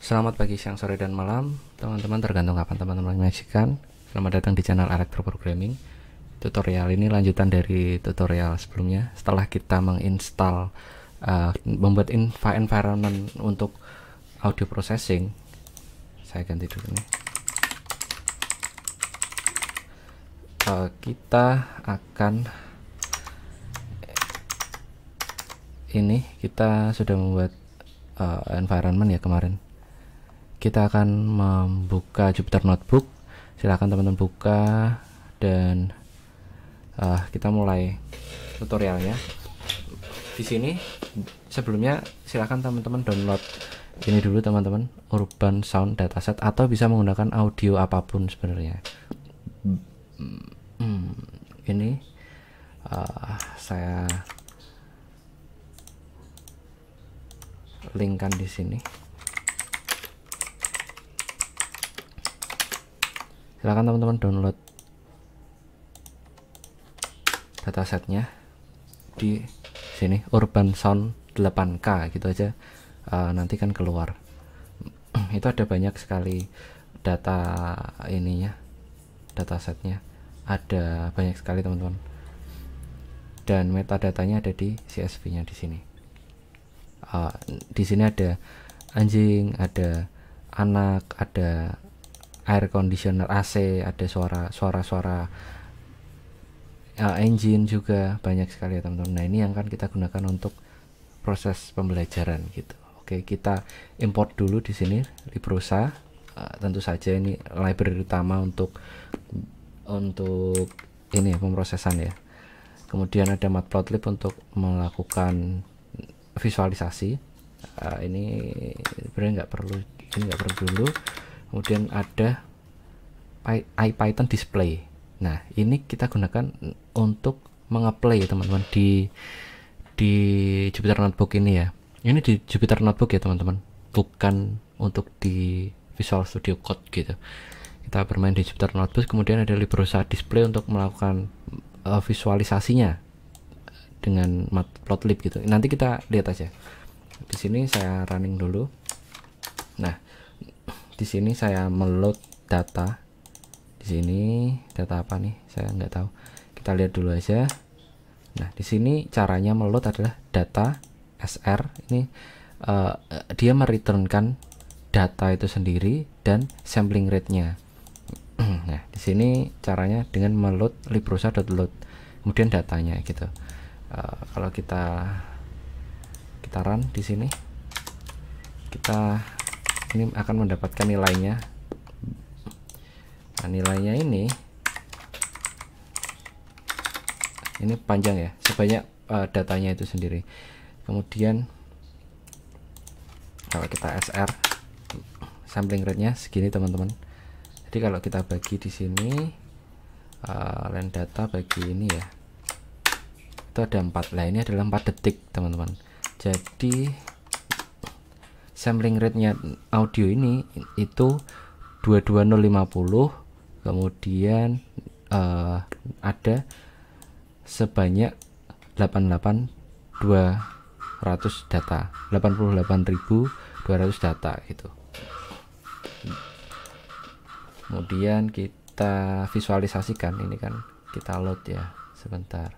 Selamat pagi, siang, sore, dan malam teman-teman, tergantung kapan teman-teman menyaksikan. Selamat datang di channel Electro Programming. Tutorial ini lanjutan dari tutorial sebelumnya. Setelah kita menginstal membuat environment untuk audio processing, saya ganti dulu nih. Kita akan kita sudah membuat environment ya kemarin. Kita akan membuka Jupyter Notebook. Silahkan teman-teman buka dan kita mulai tutorialnya. Di sini sebelumnya silahkan teman-teman download ini dulu teman-teman, Urban Sound Dataset, atau bisa menggunakan audio apapun sebenarnya. Ini saya linkkan di sini. Silakan teman-teman download datasetnya di sini, Urban Sound 8K gitu aja, nanti kan keluar. Itu ada banyak sekali data ininya, datasetnya ada banyak sekali teman-teman, dan metadatanya ada di CSV-nya di sini. Di sini ada anjing, ada anak, ada air conditioner, AC, ada suara engine juga, banyak sekali ya teman-teman. Nah, ini yang akan kita gunakan untuk proses pembelajaran gitu. Oke, kita import dulu di sini Librosa. Tentu saja ini library utama untuk ini ya, pemrosesan ya. Kemudian ada Matplotlib untuk melakukan visualisasi. Ini sebenarnya nggak perlu dulu. Kemudian ada IPython display. Nah, ini kita gunakan untuk mengapply teman-teman di Jupyter Notebook ini ya. Ini di Jupyter Notebook ya teman-teman, bukan untuk di Visual Studio Code gitu. Kita bermain di Jupyter Notebook. Kemudian ada Librosa display untuk melakukan visualisasinya dengan Matplotlib gitu. Nanti kita lihat aja. Di sini saya running dulu. Nah, di sini saya meload data. Di sini data apa nih? Saya nggak tahu. Kita lihat dulu aja. Nah, di sini caranya meload adalah data SR. Ini dia mereturnkan data itu sendiri dan sampling rate-nya. Nah, di sini caranya dengan meload librosa.load, kemudian datanya gitu. Kalau kita run di sini, kita ini akan mendapatkan nilainya. Nah, nilainya ini panjang ya, sebanyak datanya itu sendiri. Kemudian kalau kita SR, sampling rate-nya segini teman-teman. Jadi kalau kita bagi di sini line data bagi ini ya, itu ada 4. Nah, ini adalah 4 detik teman-teman. Jadi sampling rate-nya audio ini itu 22050. Kemudian ada sebanyak 88.200 data, 88.200 data gitu. Kemudian kita visualisasikan, ini kan kita load ya, sebentar.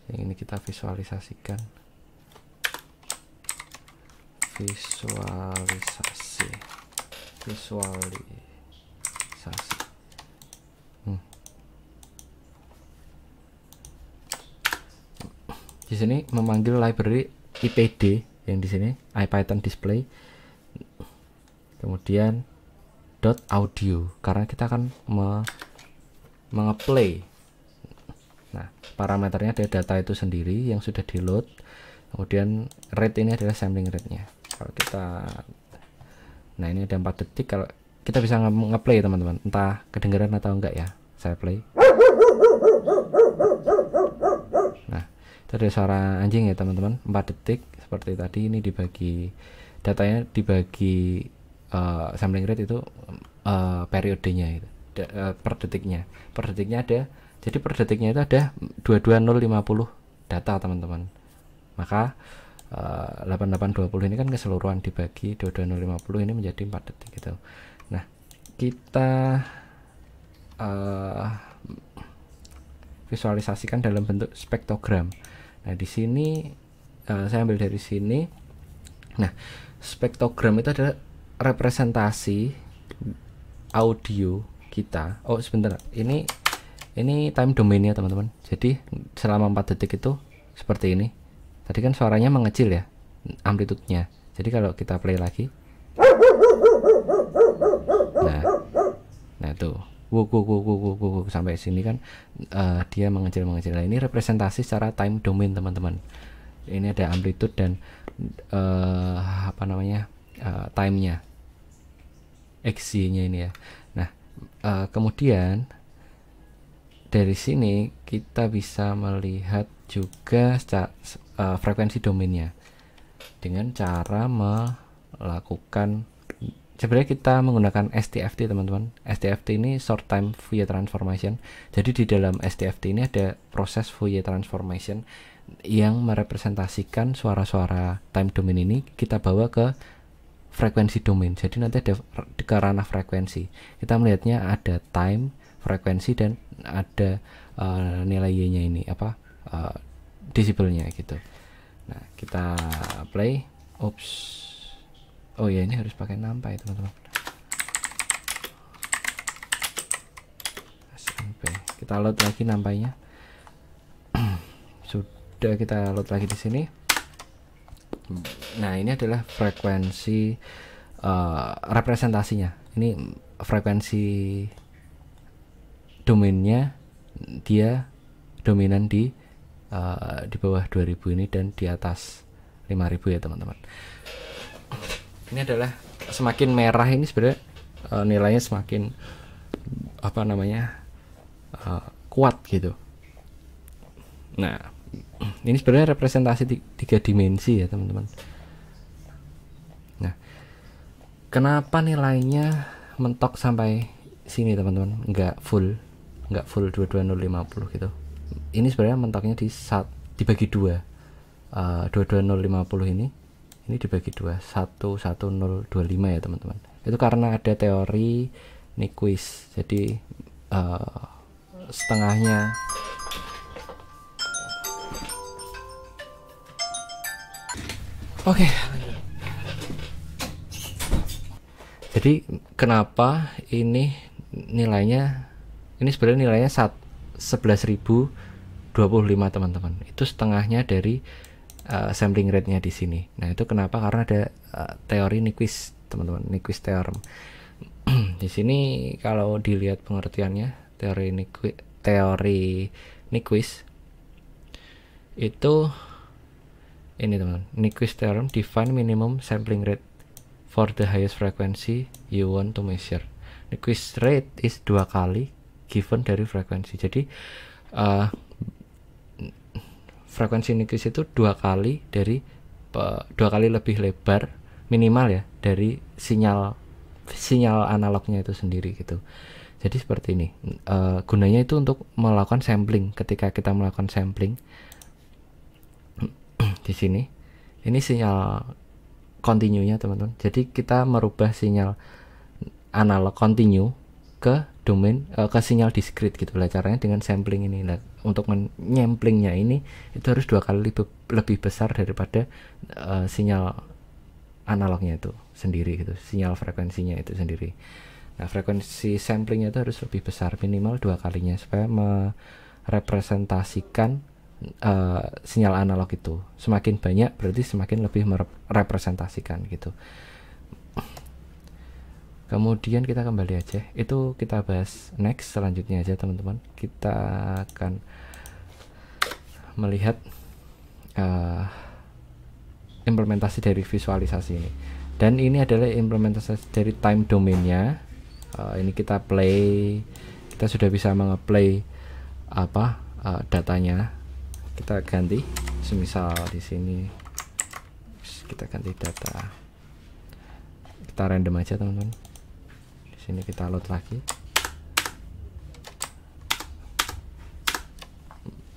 Yang ini kita visualisasikan. Visualisasi. Di sini memanggil library IPD yang di sini, IPython display. Kemudian .audio, karena kita akan mengapply. Nah, parameternya ada data itu sendiri yang sudah di load. Kemudian rate ini adalah sampling rate-nya. Kalau kita, nah ini ada 4 detik. Kalau kita bisa nge-play teman-teman, entah kedengaran atau enggak ya, saya play. Nah, itu ada suara anjing ya teman-teman, 4 detik seperti tadi. Ini dibagi, datanya dibagi sampling rate itu periodenya itu, per detiknya ada. Jadi per detiknya itu ada 22050 data teman-teman. Maka 8820 ini kan keseluruhan dibagi 22050 ini menjadi 4 detik gitu. Nah, kita visualisasikan dalam bentuk spektrogram. Nah, di sini saya ambil dari sini. Nah, spektrogram itu adalah representasi audio kita. Oh, sebentar. Ini time domainnya teman-teman. Jadi selama 4 detik itu seperti ini. Tadi kan suaranya mengecil ya, amplitudenya. Jadi kalau kita play lagi, nah tuh, sampai sini kan dia mengecil. Nah, ini representasi secara time domain teman-teman. Ini ada amplitude dan time-nya, XY-nya ini ya. Nah, kemudian dari sini kita bisa melihat juga frekuensi domainnya dengan cara melakukan, sebenarnya kita menggunakan STFT teman-teman. STFT ini short time Fourier transformation. Jadi di dalam STFT ini ada proses Fourier transformation yang merepresentasikan suara-suara time domain ini kita bawa ke frekuensi domain. Jadi nanti ada ke ranah frekuensi. Kita melihatnya ada time, frekuensi, dan ada nilai Y-nya ini desibelnya gitu. Nah, kita play. Oops. Oh ya, ini harus pakai nampai teman-teman. SMP. Kita load lagi nampainya. Sudah, kita load lagi di sini. Nah, ini adalah frekuensi representasinya. Ini frekuensi domainnya, dia dominan di bawah 2000 ini dan di atas 5000 ya teman-teman. Ini adalah semakin merah ini sebenarnya nilainya semakin kuat gitu. Nah, ini sebenarnya representasi 3 dimensi ya teman-teman. Nah, kenapa nilainya mentok sampai sini teman-teman, nggak full 22050 gitu. Ini sebenarnya mentoknya dibagi dua. 22050 ini dibagi dua, 11025 ya teman-teman. Itu karena ada teori Nyquist. Jadi setengahnya oke. Jadi kenapa ini nilainya, ini sebenarnya nilainya 11.025 teman-teman. Itu setengahnya dari sampling rate-nya di sini. Nah, itu kenapa? Karena ada teori Nyquist teman-teman, Nyquist theorem. Di sini kalau dilihat pengertiannya, teori Nyquist itu ini teman, Nyquist theorem define minimum sampling rate for the highest frequency you want to measure. Nyquist rate is 2 kali given dari frekuensi. Jadi frekuensi Nyquist itu 2 kali lebih lebar minimal ya dari sinyal analognya itu sendiri gitu. Jadi seperti ini. Gunanya itu untuk melakukan sampling. Ketika kita melakukan sampling di sini, ini sinyal continue-nya teman-teman. Jadi kita merubah sinyal analog continue ke domain ke sinyal discrete gitu lah, caranya dengan sampling ini. Nah, untuk menyamplingnya ini itu harus 2 kali lebih besar daripada sinyal analognya itu sendiri gitu, sinyal frekuensinya itu sendiri. Nah, frekuensi samplingnya itu harus lebih besar, minimal 2 kalinya, supaya merepresentasikan sinyal analog itu. Semakin banyak berarti semakin lebih merepresentasikan gitu. Kemudian kita kembali aja, itu kita bahas next selanjutnya aja teman-teman. Kita akan melihat implementasi dari visualisasi ini, dan ini adalah implementasi dari time domainnya. Ini kita play, kita sudah bisa mengeplay datanya. Kita ganti, semisal di sini kita ganti data, kita random aja teman-teman. Di Sini kita load lagi.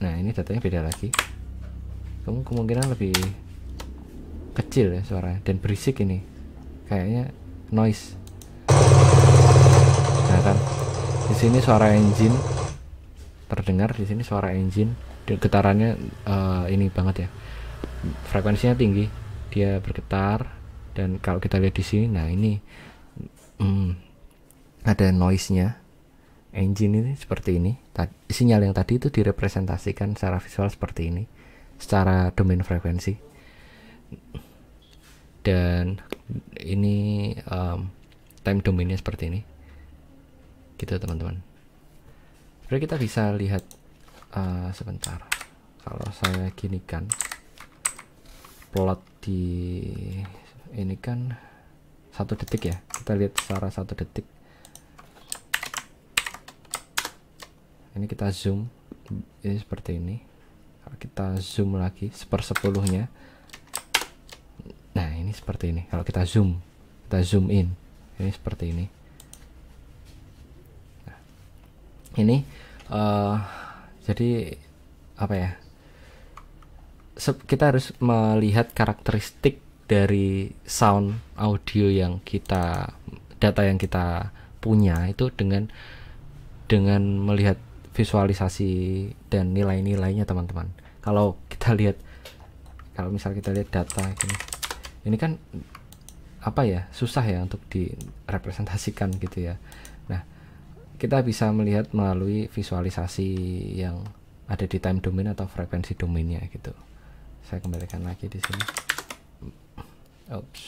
Nah, ini datanya beda lagi. Kemungkinan lebih kecil ya suaranya dan berisik ini. Kayaknya noise. Nah kan, di sini suara engine terdengar, di sini suara engine, dan getarannya ini banget ya, frekuensinya tinggi, dia bergetar. Dan kalau kita lihat di sini, nah ini ada noise-nya engine ini seperti ini. Sinyal yang tadi itu direpresentasikan secara visual seperti ini, secara domain frekuensi. Dan ini time domainnya seperti ini gitu teman-teman. Sebenarnya kita bisa lihat sebentar, kalau saya ginikan plot di ini kan 1 detik ya, kita lihat secara 1 detik. Ini kita zoom, ini seperti ini. Kalau kita zoom lagi 1/10-nya, nah ini seperti ini. Kalau kita zoom in, ini seperti ini. Nah, ini jadi apa ya, kita harus melihat karakteristik dari sound audio yang data yang kita punya itu dengan melihat visualisasi dan nilai-nilainya teman-teman. Kalau kita lihat, kalau misal kita lihat data ini kan apa ya, susah ya untuk direpresentasikan gitu ya. Nah, kita bisa melihat melalui visualisasi yang ada di time domain atau frekuensi domainnya gitu. Saya kembalikan lagi di sini. Oops.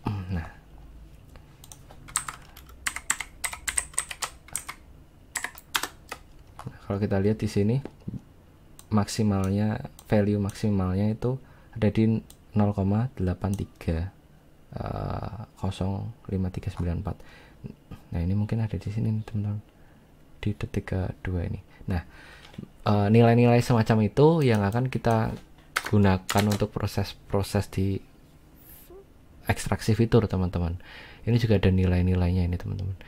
Nah, kalau kita lihat di sini maksimalnya, value maksimalnya itu ada di 0,83 05394. Nah, ini mungkin ada di sini teman-teman, di detik kedua ini. Nah, nilai-nilai semacam itu yang akan kita gunakan untuk proses-proses di ekstraksi fitur teman-teman. Ini juga ada nilai-nilainya ini teman-teman.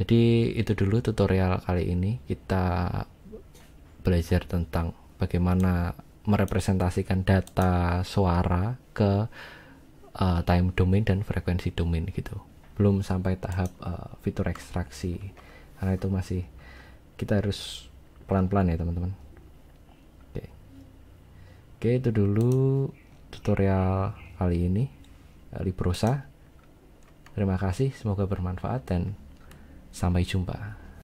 Jadi itu dulu tutorial kali ini, kita belajar tentang bagaimana merepresentasikan data suara ke time domain dan frekuensi domain gitu. Belum sampai tahap fitur ekstraksi, karena itu masih kita harus pelan-pelan ya teman-teman. Oke, itu dulu tutorial kali ini Librosa. Terima kasih, semoga bermanfaat dan sampai jumpa.